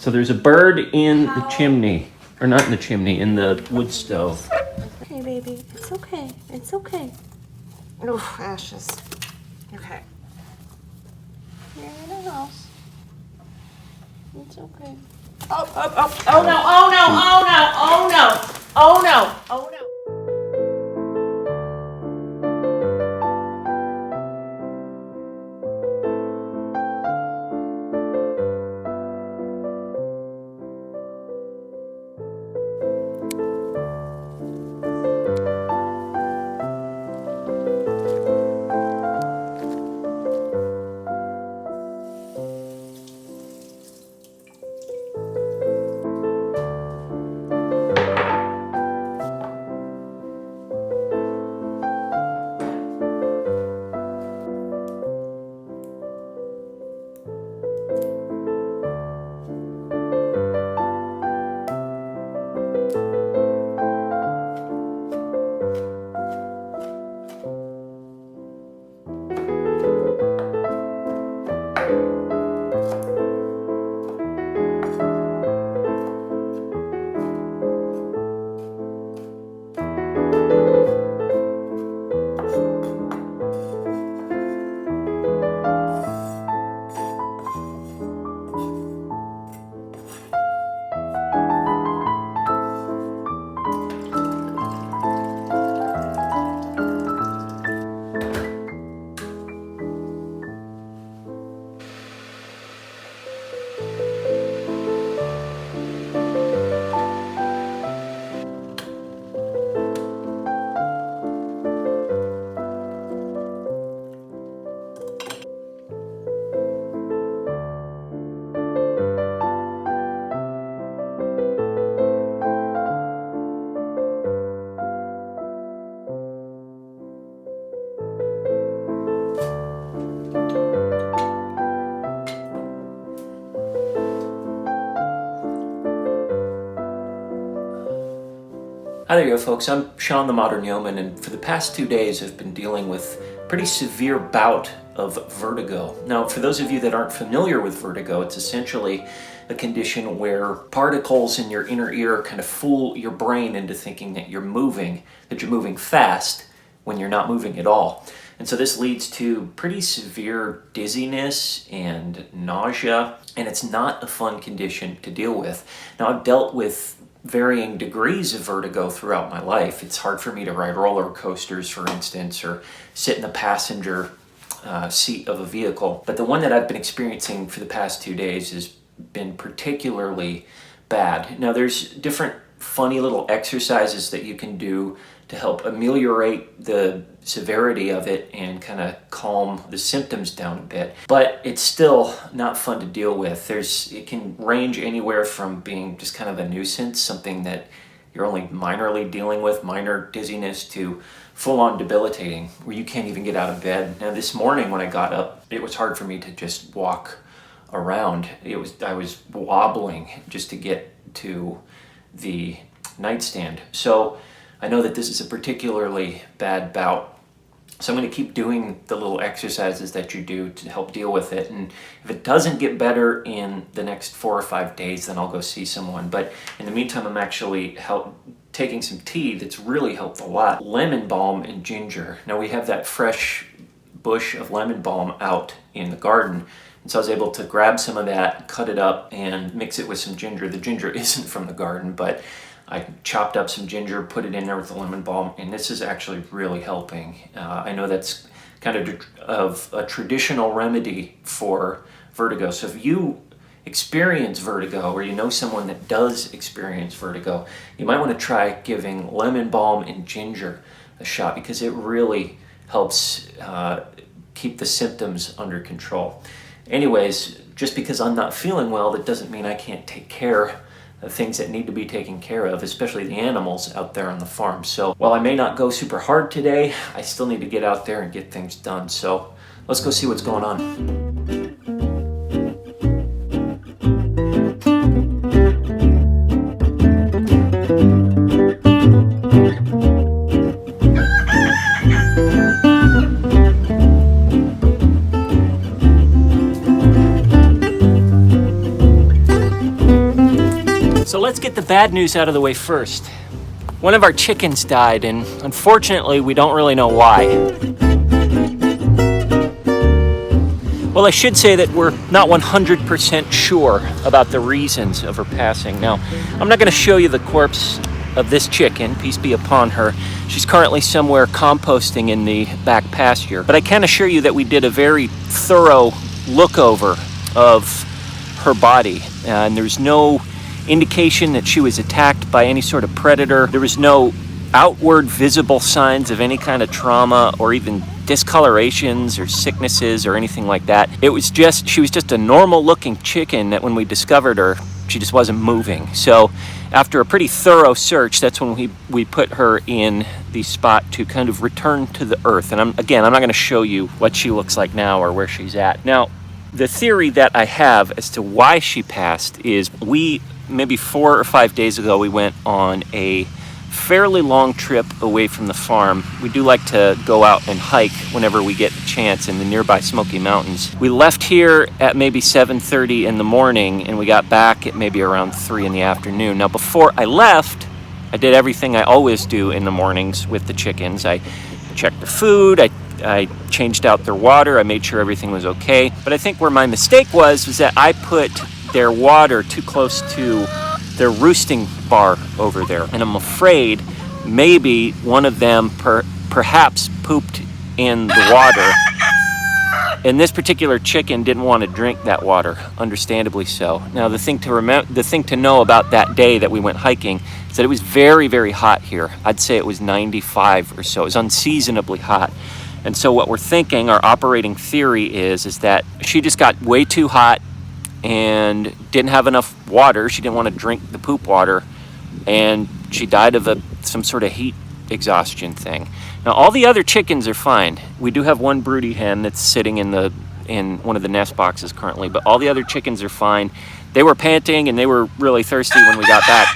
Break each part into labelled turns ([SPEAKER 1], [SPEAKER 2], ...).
[SPEAKER 1] So there's a bird in the chimney, or not in the chimney, in the wood stove.
[SPEAKER 2] Okay, baby, it's okay. It's okay. Oh, ashes. Okay. You're in the house. It's okay. Oh no, oh no.
[SPEAKER 1] Hi there, folks. I'm Sean the Modern Yeoman, and for the past 2 days I've been dealing with a pretty severe bout of vertigo. Now, for those of you that aren't familiar with vertigo, it's essentially a condition where particles in your inner ear kind of fool your brain into thinking that you're moving fast when you're not moving at all. And so this leads to pretty severe dizziness and nausea, and it's not a fun condition to deal with. Now, I've dealt with varying degrees of vertigo throughout my life. It's hard for me to ride roller coasters, for instance, or sit in the passenger seat of a vehicle. But the one that I've been experiencing for the past 2 days has been particularly bad. Now, there's different funny little exercises that you can do to help ameliorate the severity of it and kind of calm the symptoms down a bit. But it's still not fun to deal with. It can range anywhere from being just kind of a nuisance, something that you're only minorly dealing with, minor dizziness, to full-on debilitating, where you can't even get out of bed. Now, this morning when I got up, it was hard for me to just walk around. I was wobbling just to get to the nightstand. So I know that this is a particularly bad bout. So I'm going to keep doing the little exercises that you do to help deal with it. And if it doesn't get better in the next 4 or 5 days, then I'll go see someone. But in the meantime, I'm actually taking some tea that's really helped a lot. Lemon balm and ginger. Now, we have that fresh bush of lemon balm out in the garden. And so I was able to grab some of that, cut it up, and mix it with some ginger. The ginger isn't from the garden, but I chopped up some ginger, put it in there with the lemon balm, and this is actually really helping. I know that's kind of a traditional remedy for vertigo. So if you experience vertigo, or you know someone that does experience vertigo, you might want to try giving lemon balm and ginger a shot, because it really helps keep the symptoms under control. Anyways, just because I'm not feeling well, that doesn't mean I can't take care of things that need to be taken care of, especially the animals out there on the farm. So while I may not go super hard today, I still need to get out there and get things done. So let's go see what's going on. So let's get the bad news out of the way first. One of our chickens died, and unfortunately, we don't really know why. Well, I should say that we're not 100% sure about the reasons of her passing. Now, I'm not going to show you the corpse of this chicken, peace be upon her. She's currently somewhere composting in the back pasture. But I can assure you that we did a very thorough look over of her body, and there's no indication that she was attacked by any sort of predator. There was no outward visible signs of any kind of trauma or even discolorations or sicknesses or anything like that. She was just a normal looking chicken that when we discovered her, she just wasn't moving. So after a pretty thorough search, that's when we put her in the spot to kind of return to the earth. And I'm not going to show you what she looks like now or where she's at. Now, the theory that I have as to why she passed is maybe 4 or 5 days ago, we went on a fairly long trip away from the farm. We do like to go out and hike whenever we get a chance in the nearby Smoky Mountains. We left here at maybe 7:30 in the morning, and we got back at maybe around 3 in the afternoon. Now, before I left, I did everything I always do in the mornings with the chickens. I checked the food, I changed out their water, I made sure everything was okay. But I think where my mistake was that I put their water too close to their roosting bar over there. And I'm afraid maybe one of them perhaps pooped in the water. And this particular chicken didn't want to drink that water, understandably so. Now, the thing to know about that day that we went hiking is that it was very, very hot here. I'd say it was 95 or so. It was unseasonably hot. And so what we're thinking, our operating theory is that she just got way too hot and didn't have enough water. She didn't want to drink the poop water, and she died of some sort of heat exhaustion thing. Now, all the other chickens are fine. We do have one broody hen that's sitting in one of the nest boxes currently, but all the other chickens are fine. They were panting and they were really thirsty when we got back.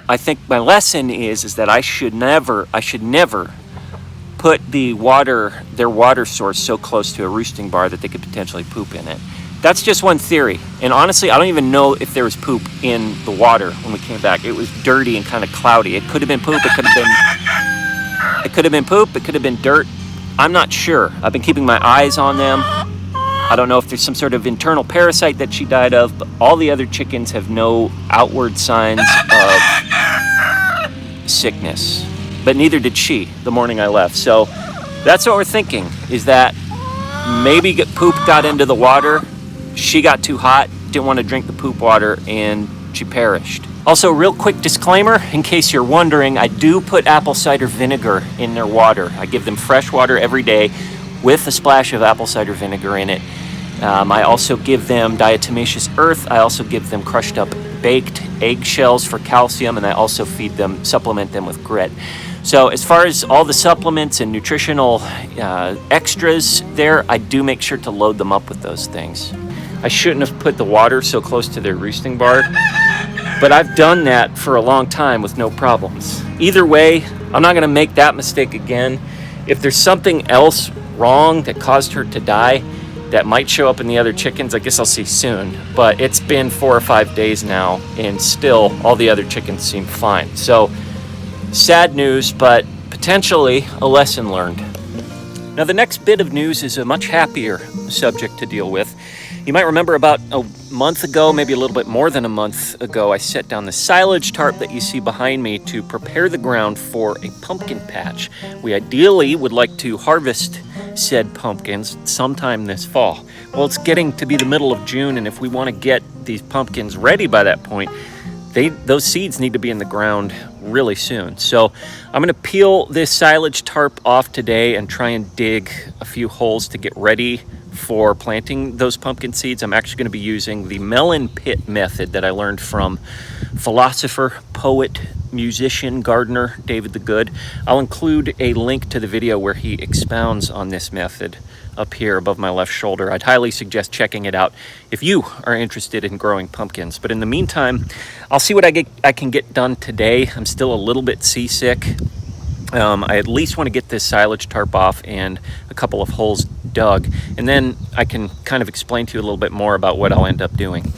[SPEAKER 1] I think my lesson is that I should never put their water source so close to a roosting bar that they could potentially poop in it. That's just one theory. And honestly, I don't even know if there was poop in the water when we came back. It was dirty and kind of cloudy. It could have been poop. It could have been poop. It could have been dirt. I'm not sure. I've been keeping my eyes on them. I don't know if there's some sort of internal parasite that she died of, but all the other chickens have no outward signs of sickness. But neither did she the morning I left. So that's what we're thinking, is that maybe poop got into the water. She got too hot, didn't want to drink the poop water, and she perished. Also, real quick disclaimer, in case you're wondering, I do put apple cider vinegar in their water. I give them fresh water every day with a splash of apple cider vinegar in it. I also give them diatomaceous earth. I also give them crushed up baked eggshells for calcium, and I also supplement them with grit. So as far as all the supplements and nutritional extras there, I do make sure to load them up with those things. I shouldn't have put the water so close to their roosting bar, but I've done that for a long time with no problems. Either way, I'm not going to make that mistake again. If there's something else wrong that caused her to die that might show up in the other chickens, I guess I'll see soon. But it's been 4 or 5 days now, and still all the other chickens seem fine. So sad news, but potentially a lesson learned. Now, the next bit of news is a much happier subject to deal with. You might remember about a month ago, maybe a little bit more than a month ago, I set down the silage tarp that you see behind me to prepare the ground for a pumpkin patch. We ideally would like to harvest said pumpkins sometime this fall. Well, it's getting to be the middle of June, and if we want to get these pumpkins ready by that point, those seeds need to be in the ground really soon. So I'm going to peel this silage tarp off today and try and dig a few holes to get ready for planting those pumpkin seeds. I'm actually going to be using the melon pit method that I learned from philosopher, poet, musician, gardener David the Good. I'll include a link to the video where he expounds on this method up here above my left shoulder. I'd highly suggest checking it out if you are interested in growing pumpkins. But in the meantime, I'll see what I can get done today. I'm still a little bit seasick. I at least want to get this silage tarp off and a couple of holes dug, and then I can kind of explain to you a little bit more about what I'll end up doing.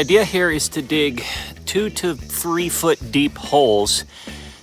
[SPEAKER 1] idea here is to dig 2 to 3 foot deep holes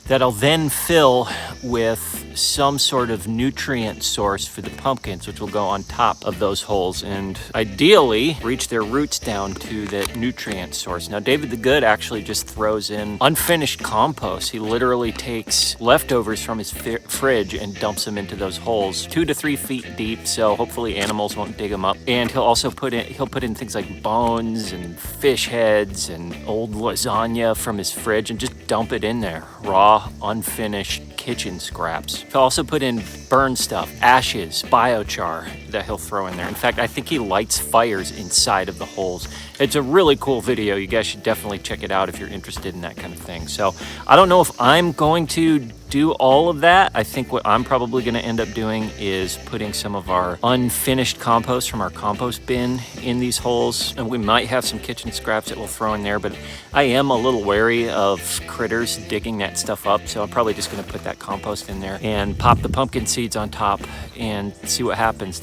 [SPEAKER 1] that I'll then fill with some sort of nutrient source for the pumpkins, which will go on top of those holes and ideally reach their roots down to the nutrient source. Now, David the Good actually just throws in unfinished compost. He literally takes leftovers from his fridge and dumps them into those holes 2 to 3 feet deep, so hopefully animals won't dig them up. And he'll also put in things like bones and fish heads and old lasagna from his fridge and just dump it in there, raw, unfinished kitchen scraps. He'll also put in burn stuff, ashes, biochar that he'll throw in there. In fact, I think he lights fires inside of the holes. It's a really cool video. You guys should definitely check it out if you're interested in that kind of thing. So I don't know if I'm going to do all of that. I think what I'm probably going to end up doing is putting some of our unfinished compost from our compost bin in these holes, and we might have some kitchen scraps that we'll throw in there, but I am a little wary of critters digging that stuff up, so I'm probably just going to put that compost in there and pop the pumpkin seeds on top and see what happens.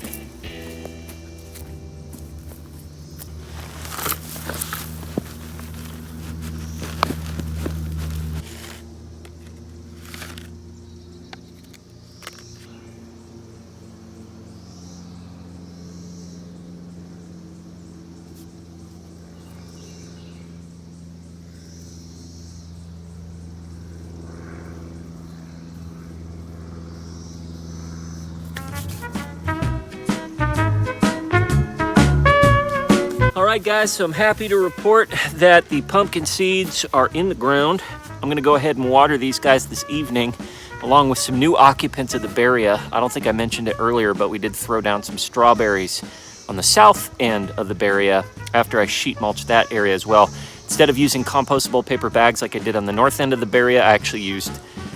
[SPEAKER 1] All right, guys, so I'm happy to report that the pumpkin seeds are in the ground. I'm gonna go ahead and water these guys this evening, along with some new occupants of the barrier. I don't think I mentioned it earlier, but we did throw down some strawberries on the south end of the barrier after I sheet mulched that area as well. Instead of using compostable paper bags like I did on the north end of the barrier, I actually used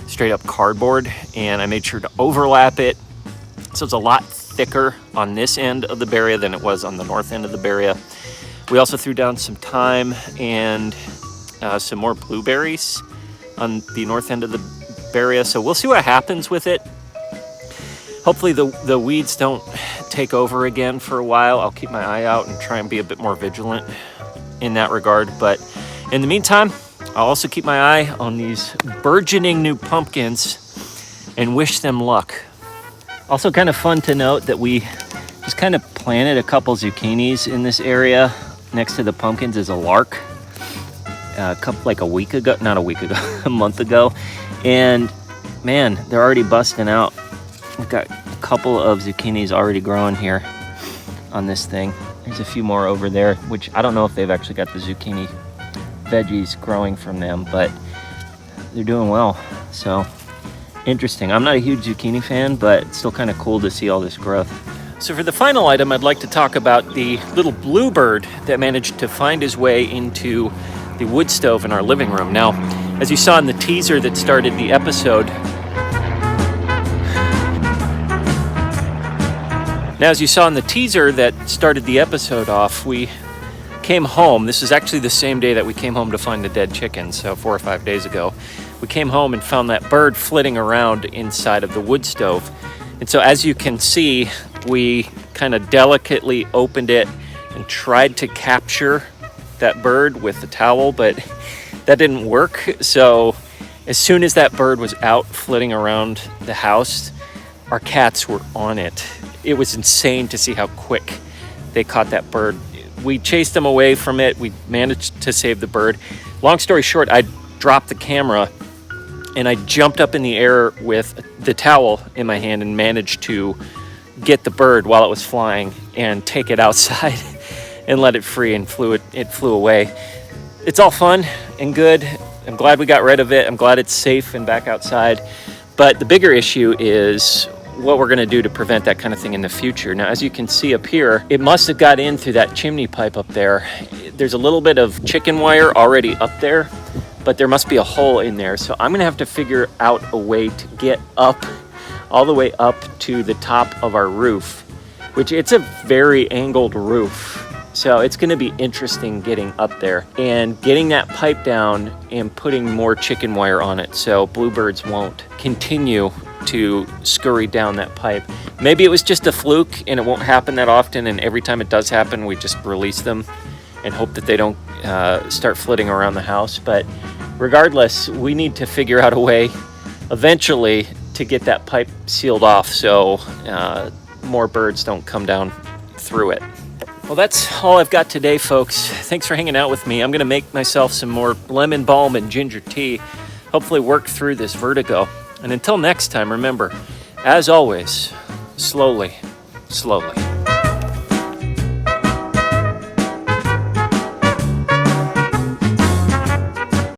[SPEAKER 1] straight up cardboard, and I made sure to overlap it. So it's a lot thicker on this end of the barrier than it was on the north end of the barrier. We also threw down some thyme and some more blueberries on the north end of the barrier. So we'll see what happens with it. Hopefully the weeds don't take over again for a while. I'll keep my eye out and try and be a bit more vigilant in that regard. But in the meantime, I'll also keep my eye on these burgeoning new pumpkins and wish them luck. Also kind of fun to note that we just kind of planted a couple zucchinis in this area next to the pumpkins as a lark a week ago, not a week ago, a month ago. And man, they're already busting out. We've got a couple of zucchinis already growing here on this thing. There's a few more over there, which I don't know if they've actually got the zucchini veggies growing from them, but they're doing well. So interesting. I'm not a huge zucchini fan, but it's still kind of cool to see all this growth. So for the final item, I'd like to talk about the little bluebird that managed to find his way into the wood stove in our living room. Now, as you saw in the teaser that started the episode, off, we came home. This is actually the same day that we came home to find the dead chicken, so 4 or 5 days ago. We came home and found that bird flitting around inside of the wood stove. And so as you can see, we kind of delicately opened it and tried to capture that bird with the towel, but that didn't work. So as soon as that bird was out flitting around the house, our cats were on it. It was insane to see how quick they caught that bird. We chased them away from it. We managed to save the bird. Long story short, I dropped the camera and I jumped up in the air with the towel in my hand and managed to get the bird while it was flying and take it outside and let it free, and it flew away. It's all fun and good. I'm glad we got rid of it. I'm glad it's safe and back outside. But the bigger issue is what we're gonna do to prevent that kind of thing in the future. Now, as you can see up here, it must have got in through that chimney pipe up there. There's a little bit of chicken wire already up there, but there must be a hole in there. So I'm gonna have to figure out a way to get up, all the way up to the top of our roof, which it's a very angled roof. So it's gonna be interesting getting up there and getting that pipe down and putting more chicken wire on it so bluebirds won't continue to scurry down that pipe. Maybe it was just a fluke and it won't happen that often, and every time it does happen, we just release them and hope that they don't start flitting around the house. But regardless, we need to figure out a way eventually to get that pipe sealed off so more birds don't come down through it. Well, that's all I've got today, folks. Thanks for hanging out with me. I'm gonna make myself some more lemon balm and ginger tea, hopefully work through this vertigo. And until next time, remember, as always, slowly, slowly.